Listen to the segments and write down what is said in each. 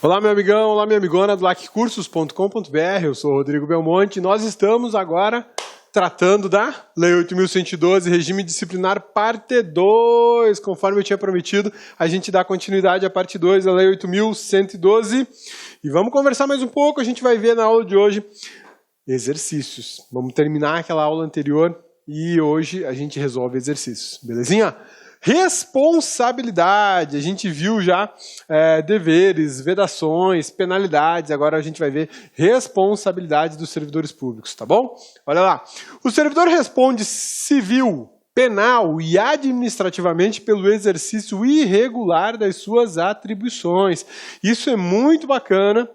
Olá, meu amigão, olá, minha amigona do laccursos.com.br, eu sou o Rodrigo Belmonte e nós estamos agora tratando da Lei 8.112, Regime Disciplinar, parte 2. Conforme eu tinha prometido, a gente dá continuidade à parte 2 da Lei 8.112 e vamos conversar mais um pouco. A gente vai ver na aula de hoje exercícios. Vamos terminar aquela aula anterior e hoje a gente resolve exercícios, belezinha? Responsabilidade, a gente viu já deveres, vedações, penalidades, agora a gente vai ver responsabilidade dos servidores públicos, tá bom? Olha lá, o servidor responde civil, penal e administrativamente pelo exercício irregular das suas atribuições. Isso é muito bacana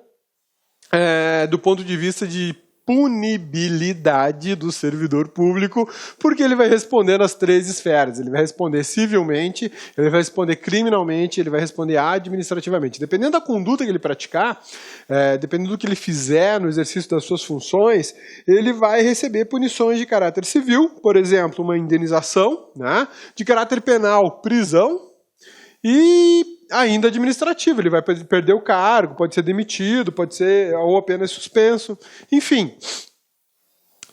do ponto de vista de punibilidade do servidor público, porque ele vai responder nas três esferas. Ele vai responder civilmente, ele vai responder criminalmente, ele vai responder administrativamente. Dependendo da conduta que ele praticar, dependendo do que ele fizer no exercício das suas funções, ele vai receber punições de caráter civil, por exemplo, uma indenização, né? De caráter penal, prisão, e ainda administrativo, ele vai perder o cargo, pode ser demitido, pode ser ou apenas suspenso. Enfim,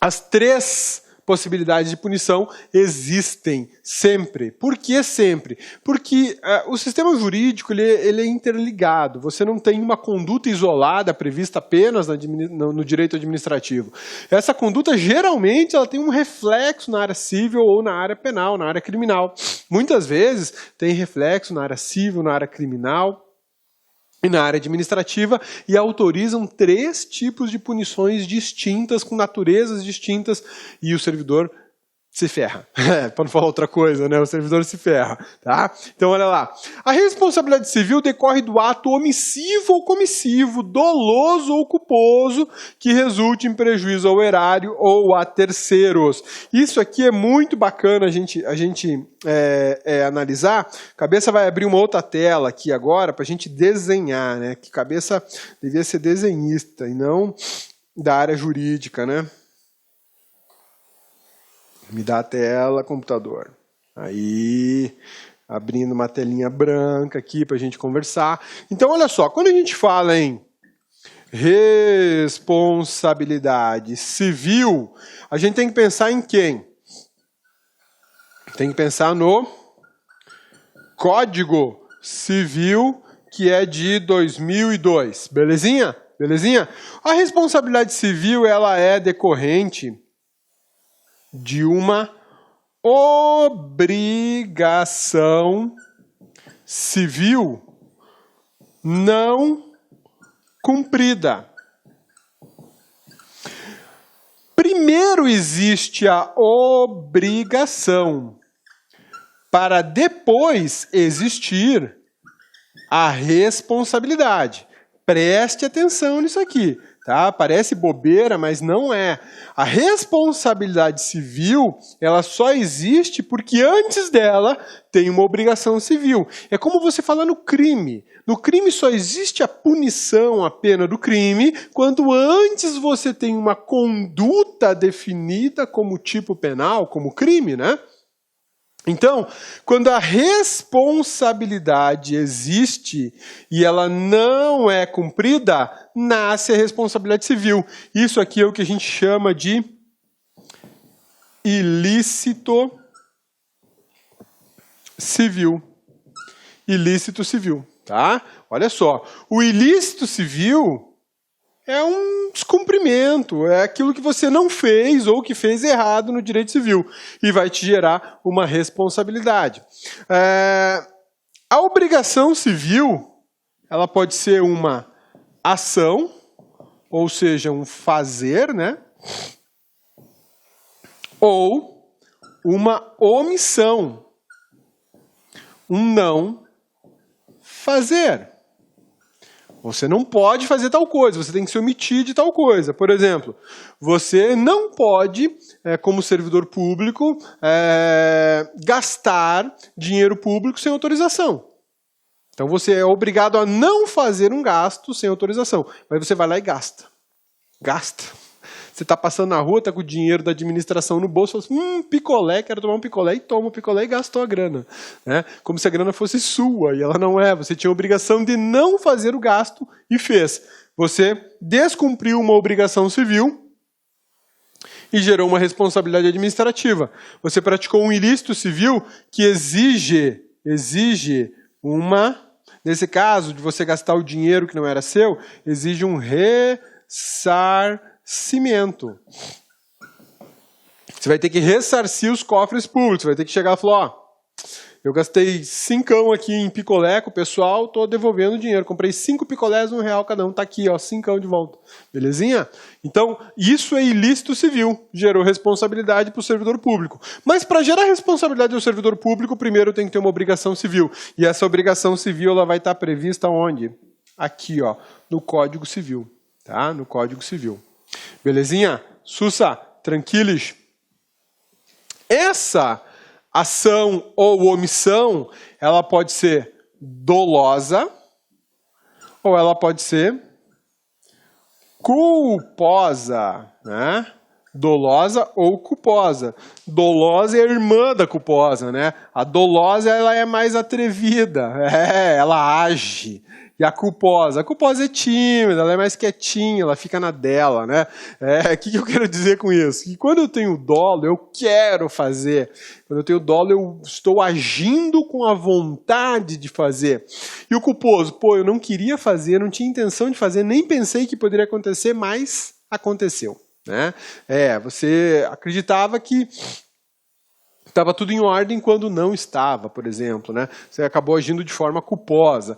as três possibilidades de punição existem sempre. Por que sempre? Porque o sistema jurídico ele é interligado. Você não tem uma conduta isolada prevista apenas no direito administrativo. Essa conduta, geralmente, ela tem um reflexo na área civil ou na área penal, na área criminal. Muitas vezes tem reflexo na área civil, na área criminal e na área administrativa, e autorizam três tipos de punições distintas, com naturezas distintas, e o servidor se ferra. Para não falar outra coisa, né? O servidor se ferra, tá? Então, olha lá. A responsabilidade civil decorre do ato omissivo ou comissivo, doloso ou culposo, que resulte em prejuízo ao erário ou a terceiros. Isso aqui é muito bacana a gente analisar. Cabeça vai abrir uma outra tela aqui agora para a gente desenhar, né? Que Cabeça devia ser desenhista e não da área jurídica, né? Me dá a tela, computador. Aí, abrindo uma telinha branca aqui para a gente conversar. Então, olha só, quando a gente fala em responsabilidade civil, a gente tem que pensar em quem? Tem que pensar no Código Civil, que é de 2002. Belezinha? Belezinha? A responsabilidade civil, ela é decorrente de uma obrigação civil não cumprida. Primeiro existe a obrigação, para depois existir a responsabilidade. Preste atenção nisso aqui. Tá? Parece bobeira, mas não é. A responsabilidade civil, ela só existe porque antes dela tem uma obrigação civil. É como você fala no crime. No crime só existe a punição, a pena do crime, quando antes você tem uma conduta definida como tipo penal, como crime, né? Então, quando a responsabilidade existe e ela não é cumprida, nasce a responsabilidade civil. Isso aqui é o que a gente chama de ilícito civil. Ilícito civil, tá? Olha só, o ilícito civil é um descumprimento, é aquilo que você não fez ou que fez errado no direito civil e vai te gerar uma responsabilidade. A obrigação civil, ela pode ser uma ação, ou seja, um fazer, né? Ou uma omissão, um não fazer. Você não pode fazer tal coisa, você tem que se omitir de tal coisa. Por exemplo, você não pode, como servidor público, gastar dinheiro público sem autorização. Então você é obrigado a não fazer um gasto sem autorização. Mas você vai lá e gasta. Gasta. Você está passando na rua, está com o dinheiro da administração no bolso, fala assim, picolé, quero tomar um picolé, e toma o picolé e gastou a grana. Né? Como se a grana fosse sua, e ela não é. Você tinha a obrigação de não fazer o gasto e fez. Você descumpriu uma obrigação civil e gerou uma responsabilidade administrativa. Você praticou um ilícito civil que exige uma... Nesse caso, de você gastar o dinheiro que não era seu, exige um ressarcimento. Você vai ter que ressarcir os cofres públicos. Você vai ter que chegar e falar, ó, eu gastei 5 aqui em picolé com o pessoal, estou devolvendo o dinheiro. Comprei 5 picolés, R$1 cada um. Está aqui, ó, 5 de volta. Belezinha? Então, isso é ilícito civil. Gerou responsabilidade para o servidor público. Mas para gerar responsabilidade ao servidor público, primeiro tem que ter uma obrigação civil. E essa obrigação civil ela vai estar prevista onde? Aqui, ó, no Código Civil. Tá? No Código Civil. Belezinha? Sussa, tranquilos? Essa ação ou omissão, ela pode ser dolosa ou ela pode ser culposa, né? Dolosa ou culposa. Dolosa é a irmã da culposa, né? A dolosa ela é mais atrevida, ela age. E a culposa é tímida, ela é mais quietinha, ela fica na dela, né? O que eu quero dizer com isso? Que quando eu tenho dolo, eu quero fazer. Quando eu tenho dolo, eu estou agindo com a vontade de fazer. E o culposo, pô, eu não queria fazer, não tinha intenção de fazer, nem pensei que poderia acontecer, mas aconteceu. Né? Você acreditava que estava tudo em ordem quando não estava, por exemplo. Né? Você acabou agindo de forma culposa.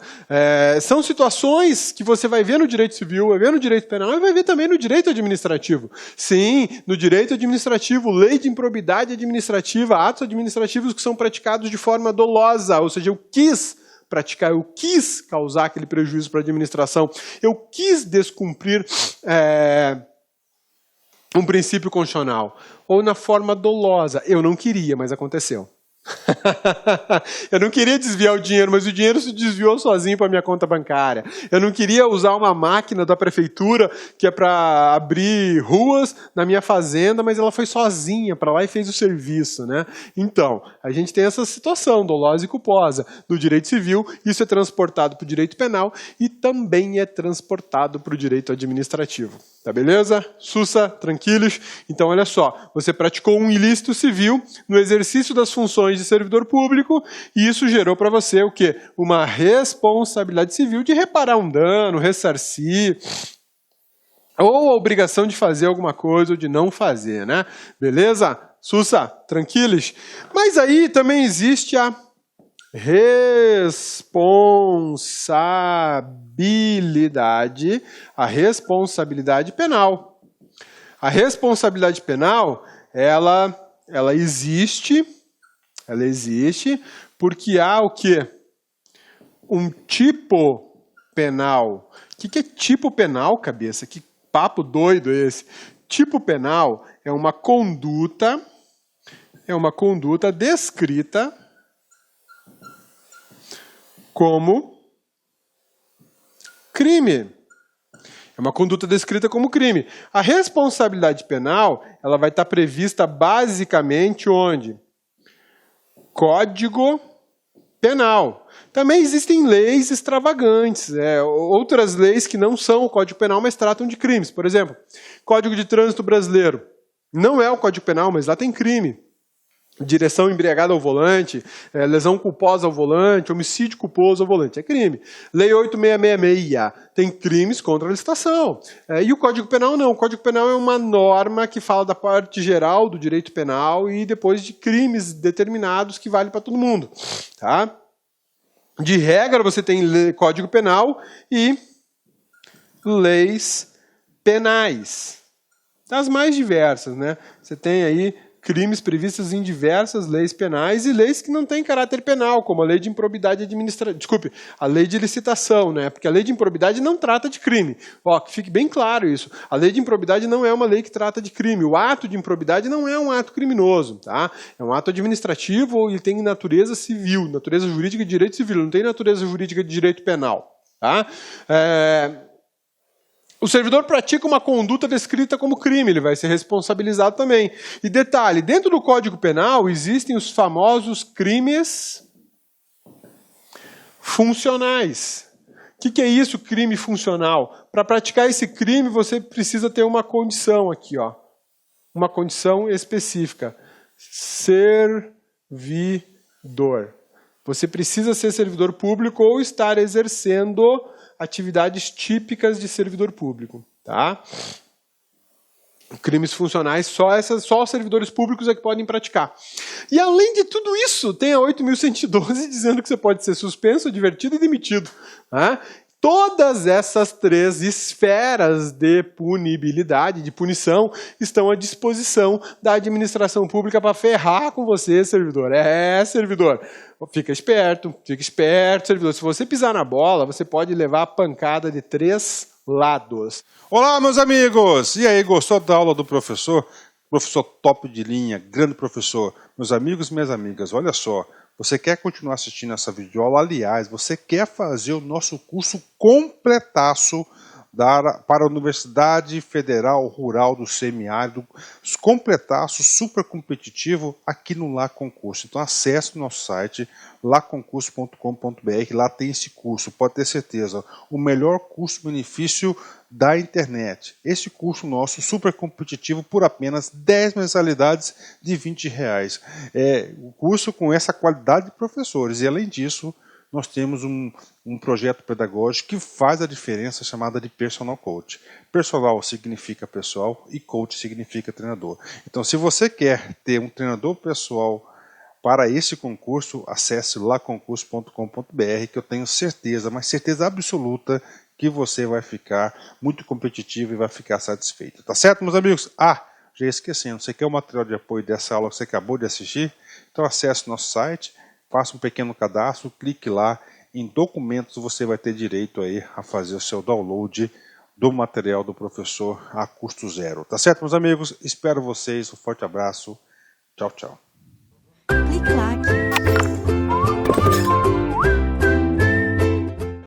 São situações que você vai ver no direito civil, vai ver no direito penal e vai ver também no direito administrativo. Sim, no direito administrativo, lei de improbidade administrativa, atos administrativos que são praticados de forma dolosa, ou seja, eu quis praticar, eu quis causar aquele prejuízo para a administração, eu quis descumprir um princípio constitucional, ou na forma dolosa. Eu não queria, mas aconteceu. Eu não queria desviar o dinheiro, mas o dinheiro se desviou sozinho para minha conta bancária. Eu não queria usar uma máquina da prefeitura que é para abrir ruas na minha fazenda, mas ela foi sozinha para lá e fez o serviço, né? Então, a gente tem essa situação dolosa e culposa no direito civil, isso é transportado para o direito penal e também é transportado para o direito administrativo. Tá beleza? Sussa, tranquilos? Então, olha só, você praticou um ilícito civil no exercício das funções de servidor público e isso gerou para você o quê? Uma responsabilidade civil de reparar um dano, ressarcir, ou a obrigação de fazer alguma coisa ou de não fazer, né? Beleza? Sussa, tranquilos? Mas aí também existe a responsabilidade penal. A responsabilidade penal, ela existe porque há o quê? Um tipo penal. O que é tipo penal, cabeça? Que papo doido é esse? Tipo penal é uma conduta descrita como crime. É uma conduta descrita como crime. A responsabilidade penal, ela vai estar prevista basicamente onde? Código Penal. Também existem leis extravagantes, outras leis que não são o Código Penal, mas tratam de crimes. Por exemplo, Código de Trânsito Brasileiro. Não é o Código Penal, mas lá tem crime. Direção embriagada ao volante, lesão culposa ao volante, homicídio culposo ao volante, é crime. Lei 8666, tem crimes contra a licitação. E o Código Penal não. O Código Penal é uma norma que fala da parte geral do direito penal e depois de crimes determinados que vale para todo mundo. Tá? De regra, você tem Código Penal e leis penais. Das mais diversas, né? Você tem aí crimes previstos em diversas leis penais e leis que não têm caráter penal, como a lei de improbidade administrativa. Desculpe, a lei de licitação, né? Porque a lei de improbidade não trata de crime. Ó, que fique bem claro isso. A lei de improbidade não é uma lei que trata de crime. O ato de improbidade não é um ato criminoso, tá? É um ato administrativo e tem natureza civil, natureza jurídica de direito civil, não tem natureza jurídica de direito penal, tá? O servidor pratica uma conduta descrita como crime, ele vai ser responsabilizado também. E detalhe, dentro do Código Penal existem os famosos crimes funcionais. O que é isso, crime funcional? Para praticar esse crime, você precisa ter uma condição aqui, ó. Uma condição específica. Servidor. Você precisa ser servidor público ou estar exercendo atividades típicas de servidor público, tá? Crimes funcionais, só os servidores públicos é que podem praticar. E além de tudo isso, tem a 8.112 dizendo que você pode ser suspenso, advertido e demitido. Tá? Todas essas 3 esferas de punibilidade, de punição, estão à disposição da administração pública para ferrar com você, servidor. Servidor. Fica esperto, servidor. Se você pisar na bola, você pode levar a pancada de 3 lados. Olá, meus amigos! E aí, gostou da aula do professor? Professor top de linha, grande professor. Meus amigos e minhas amigas, olha só. Você quer continuar assistindo essa videoaula? Aliás, você quer fazer o nosso curso completaço para a Universidade Federal Rural do Semiárido, completaço, super competitivo aqui no Lá Concurso. Então acesse o nosso site, laconcurso.com.br, lá tem esse curso, pode ter certeza, o melhor custo-benefício da internet. Esse curso nosso, super competitivo, por apenas 10 mensalidades de R$20. O curso com essa qualidade de professores, e além disso, nós temos um projeto pedagógico que faz a diferença, chamada de Personal Coach. Personal significa pessoal e coach significa treinador. Então, se você quer ter um treinador pessoal para esse concurso, acesse laconcurso.com.br, que eu tenho certeza, mas certeza absoluta, que você vai ficar muito competitivo e vai ficar satisfeito. Tá certo, meus amigos? Já esquecendo, você quer o material de apoio dessa aula que você acabou de assistir? Então acesse o nosso site, faça um pequeno cadastro, clique lá, em documentos você vai ter direito aí a fazer o seu download do material do professor a custo zero. Tá certo, meus amigos? Espero vocês, um forte abraço, tchau, tchau. Clique lá.